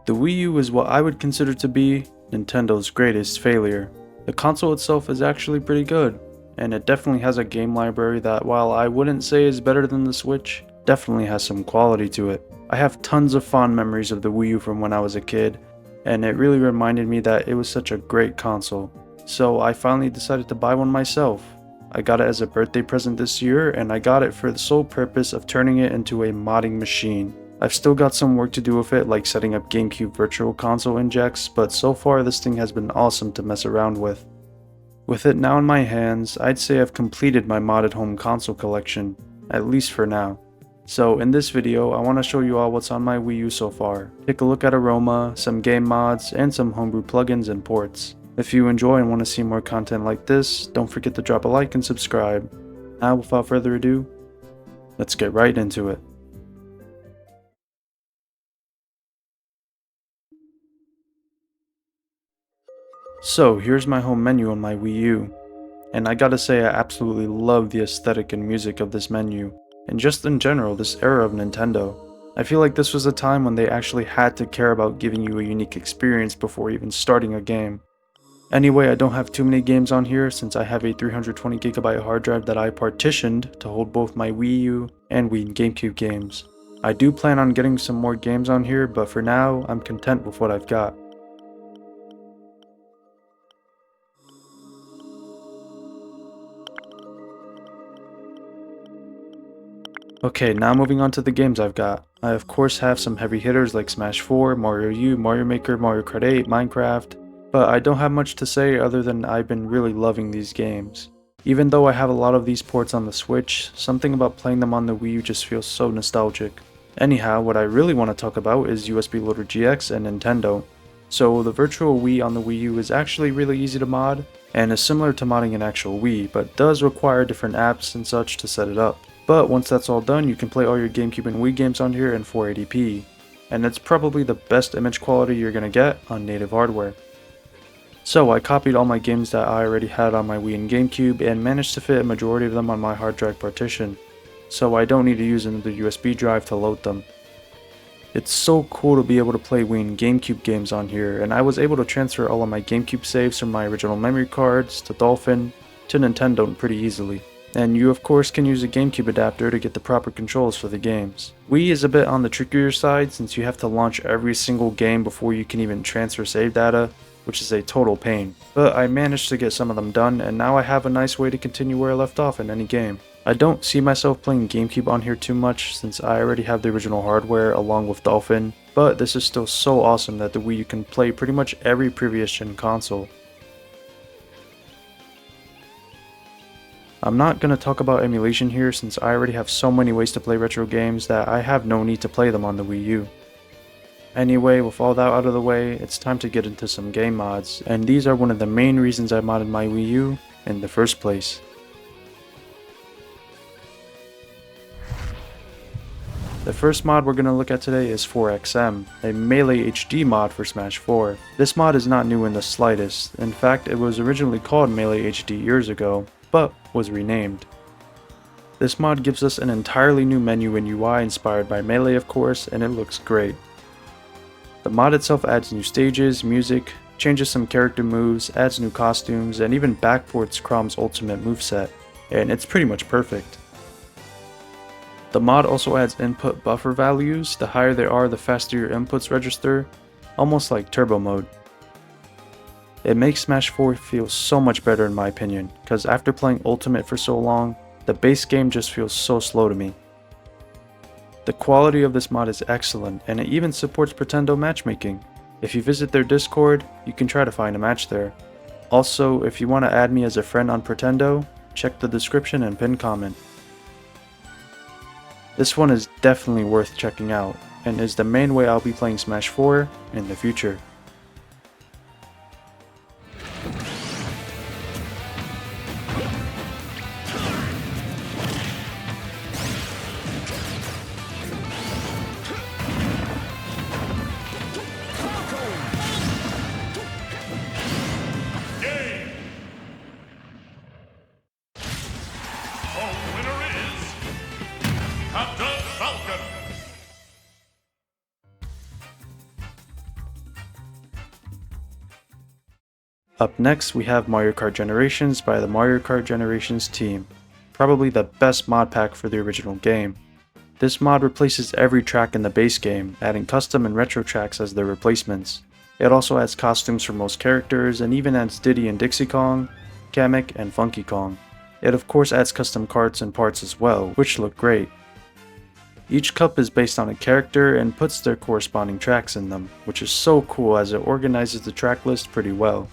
The Wii U is what I would consider to be Nintendo's greatest failure. The console itself is actually pretty good, and it definitely has a game library that, while I wouldn't say is better than the Switch, definitely has some quality to it. I have tons of fond memories of the Wii U from when I was a kid, and it really reminded me that it was such a great console. So I finally decided to buy one myself. I got it as a birthday present this year, and I got it for the sole purpose of turning it into a modding machine. I've still got some work to do with it, like setting up GameCube Virtual Console injects, but so far this thing has been awesome to mess around with. With it now in my hands, I'd say I've completed my modded home console collection, at least for now. So in this video, I want to show you all what's on my Wii U so far, take a look at Aroma, some game mods, and some homebrew plugins and ports. If you enjoy and want to see more content like this, don't forget to drop a like and subscribe. Now without further ado, let's get right into it. So here's my home menu on my Wii U, and I gotta say I absolutely love the aesthetic and music of this menu, and just in general this era of Nintendo. I feel like this was a time when they actually had to care about giving you a unique experience before even starting a game. Anyway, I don't have too many games on here since I have a 320GB hard drive that I partitioned to hold both my Wii U and Wii and GameCube games. I do plan on getting some more games on here, but for now, I'm content with what I've got. Okay, now moving on to the games I've got. I of course have some heavy hitters like Smash 4, Mario U, Mario Maker, Mario Kart 8, Minecraft, but I don't have much to say other than I've been really loving these games. Even though I have a lot of these ports on the Switch, something about playing them on the Wii U just feels so nostalgic. Anyhow, what I really want to talk about is USB Loader GX and Nintendont. So the virtual Wii on the Wii U is actually really easy to mod, and is similar to modding an actual Wii, but does require different apps and such to set it up. But once that's all done, you can play all your GameCube and Wii games on here in 480p, and it's probably the best image quality you're gonna get on native hardware. So I copied all my games that I already had on my Wii and GameCube and managed to fit a majority of them on my hard drive partition, so I don't need to use another USB drive to load them. It's so cool to be able to play Wii and GameCube games on here, and I was able to transfer all of my GameCube saves from my original memory cards to Dolphin to Nintendont pretty easily. And you of course can use a GameCube adapter to get the proper controls for the games. Wii is a bit on the trickier side since you have to launch every single game before you can even transfer save data, which is a total pain. But I managed to get some of them done, and now I have a nice way to continue where I left off in any game. I don't see myself playing GameCube on here too much since I already have the original hardware along with Dolphin, but this is still so awesome that the Wii U can play pretty much every previous gen console. I'm not going to talk about emulation here since I already have so many ways to play retro games that I have no need to play them on the Wii U. Anyway, with all that out of the way, it's time to get into some game mods, and these are one of the main reasons I modded my Wii U in the first place. The first mod we're going to look at today is 4XM, a Melee HD mod for Smash 4. This mod is not new in the slightest. In fact, it was originally called Melee HD years ago, but was renamed. This mod gives us an entirely new menu and UI inspired by Melee of course, and it looks great. The mod itself adds new stages, music, changes some character moves, adds new costumes, and even backports Chrome's ultimate moveset, and it's pretty much perfect. The mod also adds input buffer values. The higher they are, the faster your inputs register, almost like turbo mode. It makes Smash 4 feel so much better in my opinion, because after playing Ultimate for so long, the base game just feels so slow to me. The quality of this mod is excellent, and it even supports Pretendo matchmaking. If you visit their Discord, you can try to find a match there. Also, if you want to add me as a friend on Pretendo, check the description and pinned comment. This one is definitely worth checking out, and is the main way I'll be playing Smash 4 in the future. Up next, we have Mario Kart Generations by the Mario Kart Generations team. Probably the best mod pack for the original game. This mod replaces every track in the base game, adding custom and retro tracks as their replacements. It also adds costumes for most characters and even adds Diddy and Dixie Kong, Kamek, and Funky Kong. It of course adds custom karts and parts as well, which look great. Each cup is based on a character and puts their corresponding tracks in them, which is so cool as it organizes the track list pretty well.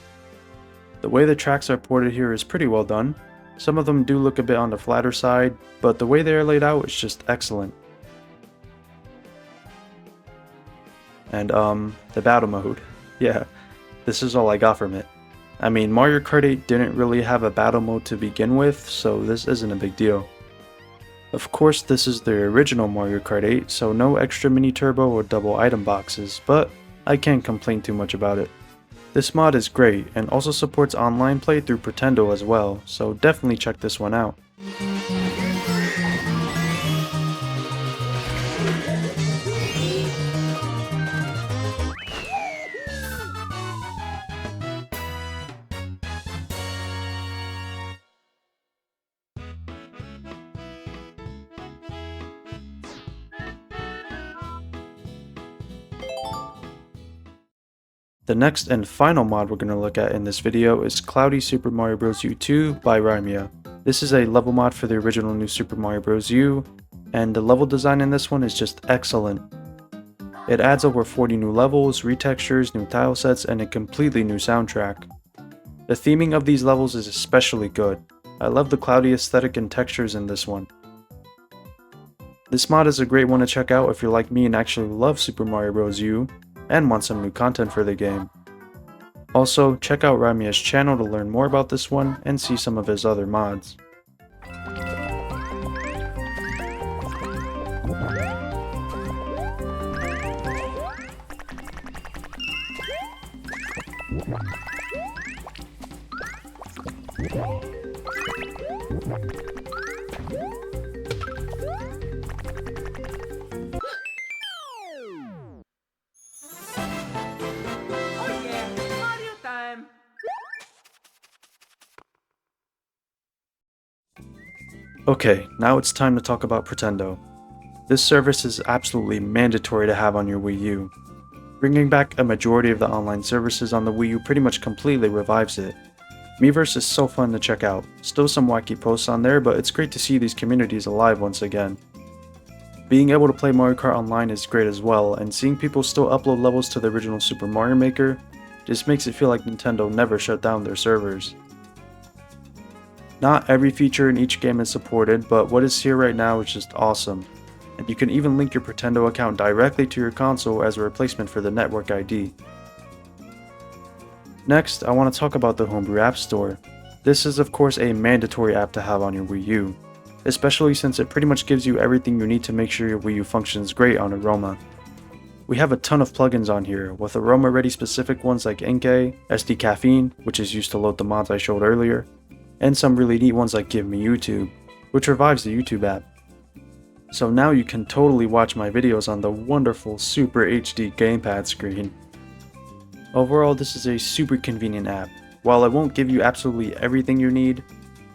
The way the tracks are ported here is pretty well done. Some of them do look a bit on the flatter side, but the way they are laid out is just excellent. And the battle mode. Yeah, this is all I got from it. I mean, Mario Kart 8 didn't really have a battle mode to begin with, so this isn't a big deal. Of course, this is the original Mario Kart 8, so no extra mini turbo or double item boxes, but I can't complain too much about it. This mod is great, and also supports online play through Pretendo as well, so definitely check this one out. The next and final mod we're going to look at in this video is Cloudy Super Mario Bros. U 2 by Aroma. This is a level mod for the original New Super Mario Bros. U, and the level design in this one is just excellent. It adds over 40 new levels, retextures, new tile sets, and a completely new soundtrack. The theming of these levels is especially good. I love the cloudy aesthetic and textures in this one. This mod is a great one to check out if you're like me and actually love Super Mario Bros. U, and want some new content for the game. Also, check out Ramia's channel to learn more about this one and see some of his other mods. Okay, now it's time to talk about Pretendo. This service is absolutely mandatory to have on your Wii U. Bringing back a majority of the online services on the Wii U pretty much completely revives it. Miiverse is so fun to check out, still some wacky posts on there, but it's great to see these communities alive once again. Being able to play Mario Kart online is great as well, and seeing people still upload levels to the original Super Mario Maker just makes it feel like Nintendo never shut down their servers. Not every feature in each game is supported, but what is here right now is just awesome. And you can even link your Pretendo account directly to your console as a replacement for the network ID. Next, I want to talk about the Homebrew App Store. This is of course a mandatory app to have on your Wii U, especially since it pretty much gives you everything you need to make sure your Wii U functions great on Aroma. We have a ton of plugins on here, with Aroma ready specific ones like Inkay, SD Caffeine, which is used to load the mods I showed earlier, and some really neat ones like Give Me YouTube, which revives the YouTube app. So now you can totally watch my videos on the wonderful Super HD gamepad screen. Overall, this is a super convenient app. While it won't give you absolutely everything you need,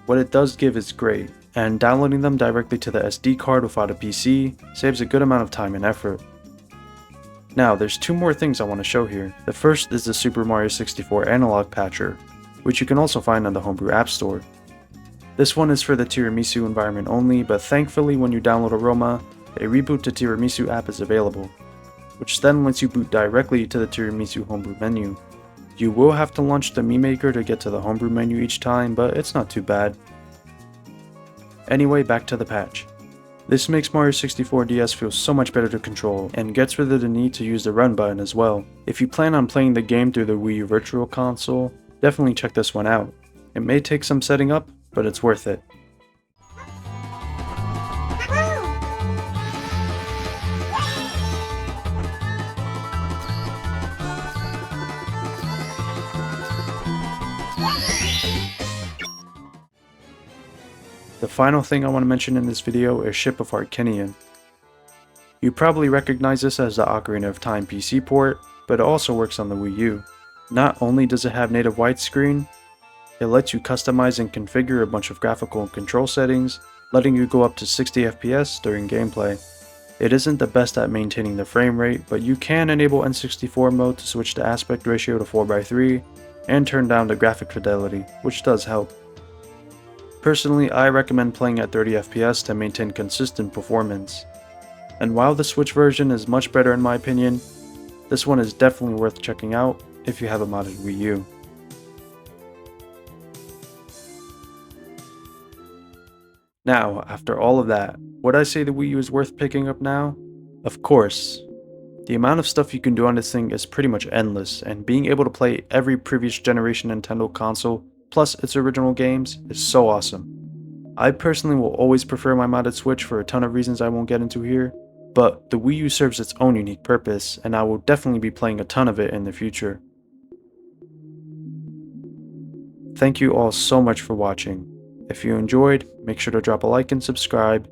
what it does give is great, and downloading them directly to the SD card without a PC saves a good amount of time and effort. Now, there's two more things I want to show here. The first is the Super Mario 64 analog patcher, which you can also find on the Homebrew App Store. This one is for the Tiramisu environment only, but thankfully when you download Aroma, a reboot to Tiramisu app is available, which then lets you boot directly to the Tiramisu Homebrew menu. You will have to launch the Mii Maker to get to the Homebrew menu each time, but it's not too bad. Anyway, back to the patch. This makes Mario 64 DS feel so much better to control, and gets rid of the need to use the run button as well. If you plan on playing the game through the Wii U Virtual Console, definitely check this one out. It may take some setting up, but it's worth it. The final thing I want to mention in this video is Ship of Harkinian. You probably recognize this as the Ocarina of Time PC port, but it also works on the Wii U. Not only does it have native widescreen, it lets you customize and configure a bunch of graphical and control settings, letting you go up to 60 FPS during gameplay. It isn't the best at maintaining the frame rate, but you can enable N64 mode to switch the aspect ratio to 4:3 and turn down the graphic fidelity, which does help. Personally, I recommend playing at 30 FPS to maintain consistent performance. And while the Switch version is much better in my opinion, this one is definitely worth checking out if you have a modded Wii U. Now, after all of that, would I say the Wii U is worth picking up now? Of course. The amount of stuff you can do on this thing is pretty much endless, and being able to play every previous generation Nintendo console plus its original games is so awesome. I personally will always prefer my modded Switch for a ton of reasons I won't get into here, but the Wii U serves its own unique purpose, and I will definitely be playing a ton of it in the future. Thank you all so much for watching. If you enjoyed, make sure to drop a like and subscribe.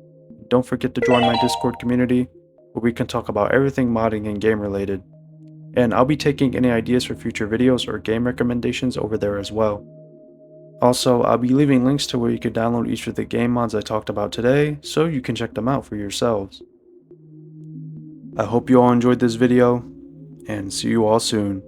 Don't forget to join my Discord community, where we can talk about everything modding and game related. And I'll be taking any ideas for future videos or game recommendations over there as well. Also, I'll be leaving links to where you can download each of the game mods I talked about today, so you can check them out for yourselves. I hope you all enjoyed this video, and see you all soon.